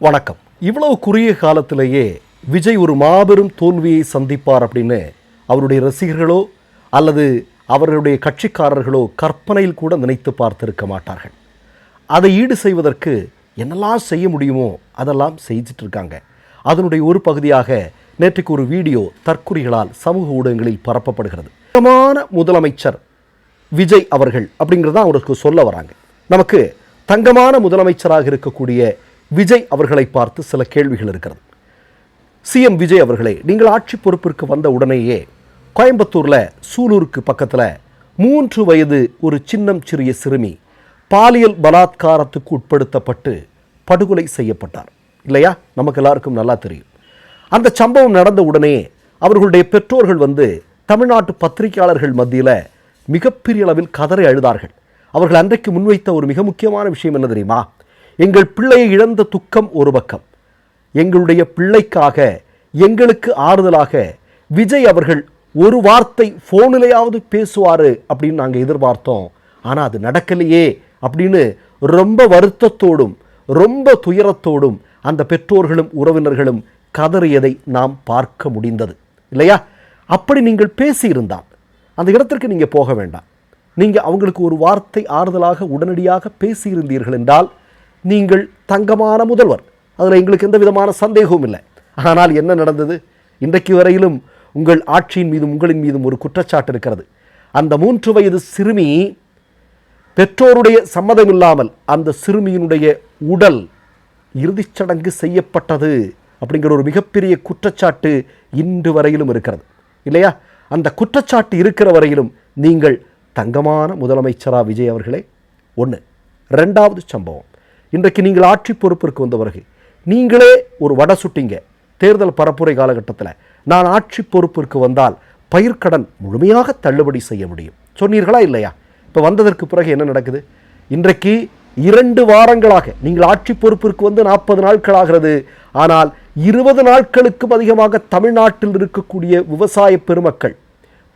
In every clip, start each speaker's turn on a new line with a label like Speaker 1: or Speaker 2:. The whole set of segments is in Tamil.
Speaker 1: வணக்கம். இவ்வளவு குறுகிய காலத்திலேயே விஜய் ஒரு மாபெரும் தோல்வியை சந்திப்பார் அப்படின்னு அவருடைய ரசிகர்களோ அல்லது அவர்களுடைய கட்சிக்காரர்களோ கற்பனையில் கூட நினைத்து பார்த்திருக்க மாட்டார்கள். அதை ஈடு செய்வதற்கு என்னெல்லாம் செய்ய முடியுமோ அதெல்லாம் செஞ்சிட்டு இருக்காங்க. அதனுடைய ஒரு பகுதியாக நேற்றுக்கு ஒரு வீடியோ தற்குறிகளால் சமூக ஊடகங்களில் பரப்பப்படுகிறது. தங்கமான முதலமைச்சர் விஜய் அவர்கள் அப்படிங்கிறத அவருக்கு சொல்ல வராங்க. நமக்கு தங்கமான முதலமைச்சராக இருக்கக்கூடிய விஜய் அவர்களை பார்த்து சில கேள்விகள் இருக்கிறது. சிஎம் விஜய் அவர்களே, நீங்கள் ஆட்சி பொறுப்பிற்கு வந்த உடனேயே கோயம்புத்தூரில் சூலூருக்கு பக்கத்தில் 3 வயது ஒரு சிறிய சிறுமி பாலியல் பலாத்காரத்துக்கு உட்படுத்தப்பட்டு படுகொலை செய்யப்பட்டார் இல்லையா? நமக்கு எல்லாருக்கும் நல்லா தெரியும். அந்த சம்பவம் நடந்த உடனே அவர்களுடைய பெற்றோர்கள் தமிழ்நாட்டு பத்திரிகையாளர்கள் மத்தியில் மிகப்பெரிய அளவில் கதறி அழுதார்கள். அவர்கள் அன்றைக்கு முன்வைத்த ஒரு மிக முக்கியமான விஷயம் என்ன தெரியுமா? எங்கள் பிள்ளையை இழந்த துக்கம் ஒரு பக்கம், எங்களுடைய பிள்ளைக்காக எங்களுக்கு ஆறுதலாக விஜய் அவர்கள் ஒரு வார்த்தை ஃபோனிலேயாவது பேசுவார் அப்படின்னு நாங்கள் எதிர்பார்த்தோம். ஆனால் அது நடக்கலையே அப்படின்னு ரொம்ப வருத்தத்தோடும் ரொம்ப துயரத்தோடும் அந்த பெற்றோர்களும் உறவினர்களும் கதறியதை நாம் பார்க்க முடிந்தது இல்லையா? அப்படி நீங்கள் பேசியிருந்தால் அந்த இடத்திற்கு நீங்கள் போக வேண்டாம். நீங்கள் அவங்களுக்கு ஒரு வார்த்தை ஆறுதலாக உடனடியாக பேசியிருந்தீர்கள் என்றால் நீங்கள் தங்கமான முதல்வர். அதில் எங்களுக்கு எந்த விதமான சந்தேகமும் இல்லை. ஆனால் என்ன நடந்தது? இன்றைக்கு வரையிலும் உங்கள் ஆட்சியின் மீதும் உங்களின் மீதும் ஒரு குற்றச்சாட்டு இருக்கிறது. அந்த 3 வயது சிறுமி பெற்றோருடைய சம்மதம் இல்லாமல் அந்த சிறுமியினுடைய உடல் இறுதிச் சடங்கு செய்யப்பட்டது அப்படிங்கிற ஒரு மிகப்பெரிய குற்றச்சாட்டு இன்று வரையிலும் இருக்கிறது இல்லையா? அந்த குற்றச்சாட்டு இருக்கிற வரையிலும் நீங்கள் தங்கமான முதலமைச்சரா விஜய் அவர்களே? ஒன்று. 2வது சம்பவம், இன்றைக்கு நீங்கள் ஆட்சி பொறுப்பிற்கு வந்தவர்கள் நீங்களே ஒரு வடை சுட்டிங்க தேர்தல் பரப்புரை காலகட்டத்தில். நான் ஆட்சி பொறுப்பிற்கு வந்தால் பயிர்க்கடன் முழுமையாக தள்ளுபடி செய்ய முடியும் சொன்னீர்களா இல்லையா? இப்போ வந்ததற்கு பிறகு என்ன நடக்குது? இன்றைக்கு 2 வாரங்களாக நீங்கள் ஆட்சி பொறுப்பிற்கு 40 நாட்கள் ஆகிறது. ஆனால் 20 நாட்களுக்கும் அதிகமாக தமிழ்நாட்டில் இருக்கக்கூடிய விவசாய பெருமக்கள்,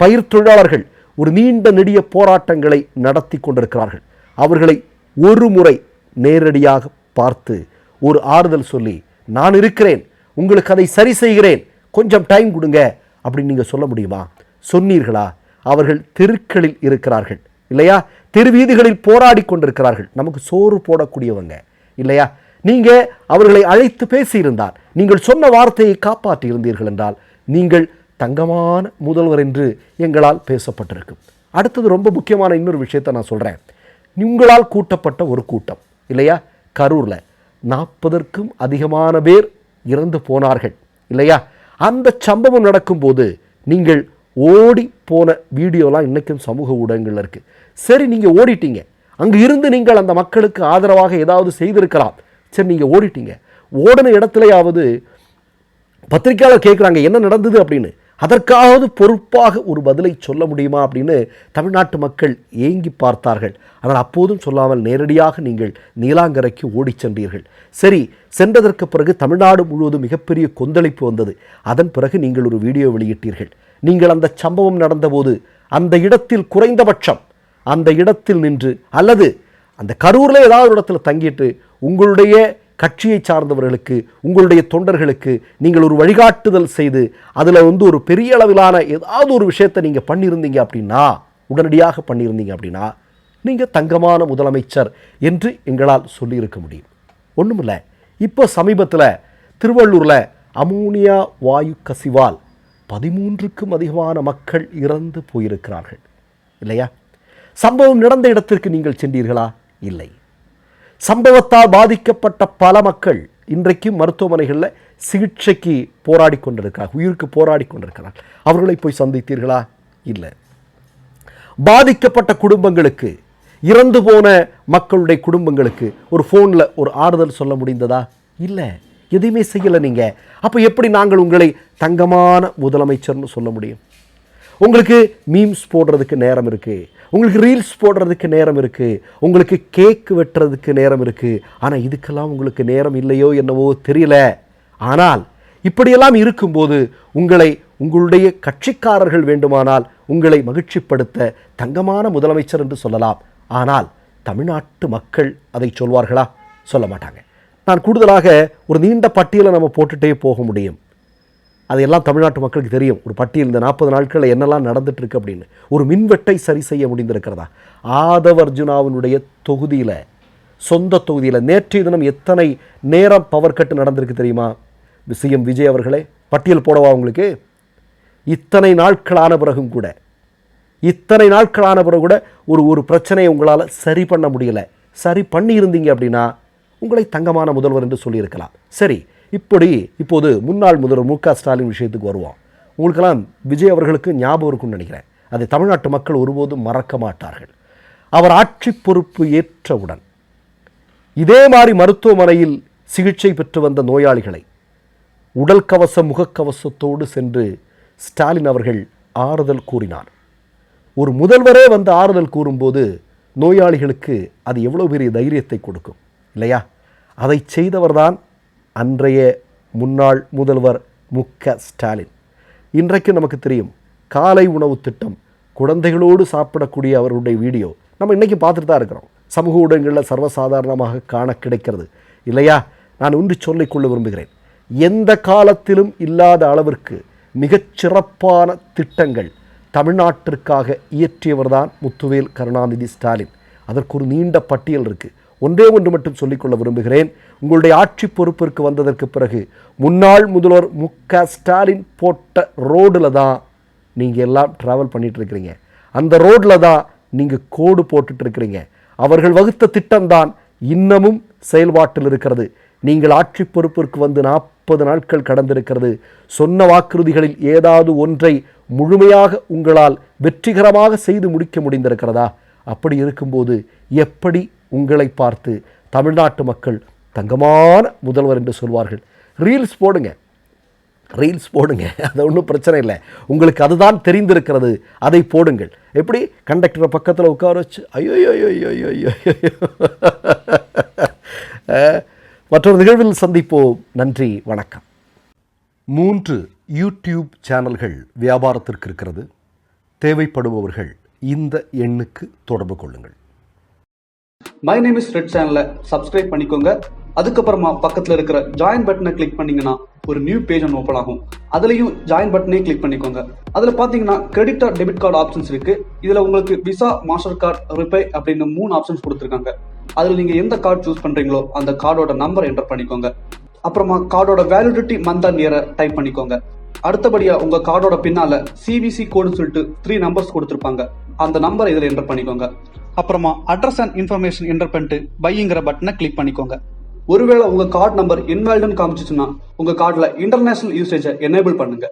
Speaker 1: பயிர் தொழிலாளர்கள் ஒரு நீண்ட நெடிய போராட்டங்களை நடத்தி கொண்டிருக்கிறார்கள். அவர்களை ஒரு முறை நேரடியாக பார்த்து ஒரு ஆறுதல் சொல்லி, நான் இருக்கிறேன், உங்களுக்கு அதை சரி செய்கிறேன், கொஞ்சம் டைம் கொடுங்க அப்படின்னு நீங்கள் சொல்ல முடியுமா? சொன்னீர்களா? அவர்கள் தெருக்களில் இருக்கிறார்கள் இல்லையா? தெருவீதிகளில் போராடி கொண்டிருக்கிறார்கள். நமக்கு சோறு போடக்கூடியவங்க இல்லையா? நீங்கள் அவர்களை அழைத்து பேசியிருந்தால், நீங்கள் சொன்ன வார்த்தையை காப்பாற்றி இருந்தீர்கள் என்றால் நீங்கள் தங்கமான முதல்வர் என்று எங்களால் பேசப்பட்டிருக்கும். அடுத்தது ரொம்ப முக்கியமான இன்னொரு விஷயத்தை நான் சொல்கிறேன். உங்களால் கூட்டப்பட்ட ஒரு கூட்டம் இல்லையா? கரூரில் 40க்கும் அதிகமான பேர் இறந்து போனார்கள் இல்லையா? அந்த சம்பவம் நடக்கும்போது நீங்கள் ஓடி போன வீடியோலாம் இன்றைக்கும் சமூக ஊடகங்களில் இருக்குது. சரி, நீங்கள் ஓடிட்டீங்க, அங்கே இருந்து நீங்கள் அந்த மக்களுக்கு ஆதரவாக ஏதாவது செய்திருக்கலாம். சரி, நீங்கள் ஓடிட்டீங்க, ஓடின இடத்துலையாவது பத்திரிக்கையாளர் கேட்குறாங்க என்ன நடந்தது அப்படின்னு, அதற்காவது பொறுப்பாக ஒரு பதிலை சொல்ல முடியுமா அப்படின்னு தமிழ்நாட்டு மக்கள் ஏங்கி பார்த்தார்கள். ஆனால் அப்போதும் சொல்லாமல் நேரடியாக நீங்கள் நீலாங்கரைக்கு ஓடி சென்றீர்கள். சரி, சென்றதற்கு பிறகு தமிழ்நாடு முழுவதும் மிகப்பெரிய கொந்தளிப்பு வந்தது. அதன் பிறகு நீங்கள் ஒரு வீடியோ வெளியிட்டீர்கள். நீங்கள் அந்த சம்பவம் நடந்தபோது அந்த இடத்தில் குறைந்தபட்சம் அந்த இடத்தில் நின்று அல்லது அந்த கரூரில் ஏதாவது ஒரு இடத்துல தங்கிட்டு உங்களுடைய கட்சியை சார்ந்தவர்களுக்கு, உங்களுடைய தொண்டர்களுக்கு நீங்கள் ஒரு வழிகாட்டுதல் செய்து அதில் ஒரு பெரிய அளவிலான ஏதாவது ஒரு விஷயத்தை நீங்கள் பண்ணியிருந்தீங்க அப்படின்னா, உடனடியாக பண்ணியிருந்தீங்க அப்படின்னா நீங்கள் தங்கமான முதலமைச்சர் என்று எங்களால் சொல்லியிருக்க முடியும். ஒன்றுமில்லை, இப்போ சமீபத்தில் திருவள்ளூரில் அமோனியா வாயு கசிவால் 13க்கும் அதிகமான மக்கள் இறந்து போயிருக்கிறார்கள் இல்லையா? சம்பவம் நடந்த இடத்திற்கு நீங்கள் சென்றீர்களா? இல்லை. சம்பவத்தால் பாதிக்கப்பட்ட பல மக்கள் இன்றைக்கு மருத்துவமனைகளில் சிகிச்சைக்கு போராடி கொண்டிருக்கிறார், உயிருக்கு போராடி கொண்டிருக்கிறார். அவர்களை போய் சந்தித்தீர்களா? இல்லை. பாதிக்கப்பட்ட குடும்பங்களுக்கு, இறந்து போன மக்களுடைய குடும்பங்களுக்கு ஒரு ஃபோனில் ஒரு ஆறுதல் சொல்ல முடிந்ததா? இல்லை, எதையுமே செய்யலை நீங்கள். அப்போ எப்படி நாங்கள் உங்களை தங்கமான முதலமைச்சர்னு சொல்ல முடியும்? உங்களுக்கு மீம்ஸ் போடுறதுக்கு நேரம் இருக்குது, உங்களுக்கு ரீல்ஸ் போடுறதுக்கு நேரம் இருக்குது, உங்களுக்கு கேக் வெட்டுறதுக்கு நேரம் இருக்குது. ஆனால் இதுக்கெல்லாம் உங்களுக்கு நேரம் இல்லையோ என்னவோ தெரியல. ஆனால் இப்படியெல்லாம் இருக்கும்போது உங்களுடைய கட்சிக்காரர்கள் வேண்டுமானால் உங்களை மகிழ்ச்சிப்படுத்த தங்கமான முதலமைச்சர் என்று சொல்லலாம். ஆனால் தமிழ்நாட்டு மக்கள் அதை சொல்வார்களா? சொல்ல மாட்டாங்க. நான் கூடுதலாக ஒரு நீண்ட பட்டியலை நம்ம போட்டுகிட்டே போக முடியும். அதையெல்லாம் தமிழ்நாட்டு மக்களுக்கு தெரியும். ஒரு பட்டியல் இந்த 40 நாட்களில் என்னெல்லாம் நடந்துட்டு இருக்கு அப்படின்னு. ஒரு மின்வெட்டை சரி செய்ய முடிந்திருக்கிறதா? ஆதவ் அர்ஜுனாவினுடைய தொகுதியில், சொந்த தொகுதியில் நேற்றைய தினம் எத்தனை நேரம் பவர் கட்டு நடந்திருக்கு தெரியுமா? சிஎம் விஜய் அவர்களே, பட்டியல் போடவா உங்களுக்கு? இத்தனை நாட்களான பிறகும் கூட ஒரு பிரச்சனையை உங்களால் சரி பண்ண முடியலை. சரி பண்ணி இருந்தீங்க அப்படின்னா உங்களை தங்கமான முதல்வர் என்று சொல்லியிருக்கலாம். சரி, இப்போது முன்னாள் முதல்வர் மு க ஸ்டாலின் விஷயத்துக்கு வருவோம். உங்களுக்கெல்லாம் விஜய் அவர்களுக்கு ஞாபகம் இருக்கும்னு நினைக்கிறேன். அதை தமிழ்நாட்டு மக்கள் ஒருபோதும் மறக்க மாட்டார்கள். அவர் ஆட்சி பொறுப்பு ஏற்றவுடன் இதே மாதிரி மருத்துவமனையில் சிகிச்சை பெற்று வந்த நோயாளிகளை உடல் கவசம் முகக்கவசத்தோடு சென்று ஸ்டாலின் அவர்கள் ஆறுதல் கூறினார். ஒரு முதல்வரே வந்து ஆறுதல் கூறும்போது நோயாளிகளுக்கு அது எவ்வளோ பெரிய தைரியத்தை கொடுக்கும் இல்லையா? அதை செய்தவர்தான் அன்றைய முன்னாள் முதல்வர் மு க ஸ்டாலின். இன்றைக்கு நமக்கு தெரியும், காலை உணவு திட்டம், குழந்தைகளோடு சாப்பிடக்கூடிய அவருடைய வீடியோ நம்ம இன்றைக்கி பார்த்துட்டு தான் இருக்கிறோம். சமூக ஊடகங்களில் சர்வசாதாரணமாக காண கிடைக்கிறது இல்லையா? நான் ஒன்று சொல்லிக்கொள்ள விரும்புகிறேன். எந்த காலத்திலும் இல்லாத அளவிற்கு மிகச்சிறப்பான திட்டங்கள் தமிழ்நாட்டிற்காக இயற்றியவர்தான் முத்துவேல் கருணாநிதி ஸ்டாலின். அதற்கு ஒரு நீண்ட பட்டியல் இருக்குது. ஒன்றே ஒன்று மட்டும் சொல்லிக்கொள்ள விரும்புகிறேன். உங்களுடைய ஆட்சி பொறுப்பிற்கு வந்ததற்கு பிறகு முன்னாள் முதல்வர் மு க ஸ்டாலின் போட்ட ரோடில் தான் நீங்கள் எல்லாம் ட்ராவல் பண்ணிகிட்டு இருக்கிறீங்க. அந்த ரோடில் தான் நீங்கள் கோடு போட்டுட்டு இருக்கிறீங்க. அவர்கள் வகுத்த திட்டம்தான் இன்னமும் செயல்பாட்டில் இருக்கிறது. நீங்கள் ஆட்சி பொறுப்பிற்கு வந்து 40 நாட்கள் கடந்திருக்கிறது. சொன்ன வாக்குறுதிகளில் ஏதாவது ஒன்றை முழுமையாக உங்களால் வெற்றிகரமாக செய்து முடிக்க முடிந்திருக்கிறதா? அப்படி இருக்கும்போது எப்படி உங்களை பார்த்து தமிழ்நாட்டு மக்கள் தங்கமான முதல்வர் என்று சொல்வார்கள்? ரீல்ஸ் போடுங்க, அது ஒன்றும் பிரச்சனை இல்லை. உங்களுக்கு அதுதான் தெரிந்திருக்கிறது, அதை போடுங்கள். எப்படி கண்டக்டரை பக்கத்தில் உட்கார வச்சு ஐயோ மற்றொரு நிகழ்வில் சந்திப்போம். நன்றி, வணக்கம். 3 யூடியூப் சேனல்கள் வியாபாரத்திற்கு இருக்கிறது. தேவைப்படுபவர்கள் இந்த எண்ணுக்கு தொடர்பு கொள்ளுங்கள்.
Speaker 2: மை நேம் இஸ் ரெட் சேனலை சப்ஸ்கிரைப் பண்ணிக்கோங்க. அதுக்கப்புறமா பக்கத்தில் இருக்கிற ஜாயின் பட்டனை கிளிக் பண்ணீங்கன்னா ஒரு நியூ பேஜ் ஒன்று ஓப்பன் ஆகும். அதுலேயும் ஜாயின் பட்டனே கிளிக் பண்ணிக்கோங்க. அதில் பார்த்தீங்கன்னா credit R debit card options இருக்கு. இதில் உங்களுக்கு விசா, மாஸ்டர் கார்டு, ரிப்பே அப்படின்னு 3 ஆப்ஷன்ஸ் கொடுத்துருக்காங்க. அதில் நீங்கள் எந்த கார்டு சூஸ் பண்ணுறீங்களோ அந்த கார்டோட நம்பர் என்டர் பண்ணிக்கோங்க. அப்புறமா கார்டோட வேலிடிட்டி மந்த் அண்ட் இயரை டைப் பண்ணிக்கோங்க. அடுத்தபடியா உங்க கார்டோட பின்னால சிவிசி கோடுன்னு சொல்லிட்டு 3 நம்பர்ஸ் கொடுத்துருப்பாங்க. அந்த நம்பர் இதில் என்டர் பண்ணிக்கோங்க. அப்புறமா அட்ரஸ் அண்ட் இன்ஃபர்மேஷன் என்டர் பண்ணிட்டு பைங்கிற பட்டனை கிளிக் பண்ணிக்கோங்க. ஒருவேளை உங்க கார்டு நம்பர் இன்வாலிட்னு காமிச்சிச்சுன்னா உங்க கார்டுல இன்டர்நேஷனல் யூசேஜை எனேபிள் பண்ணுங்க.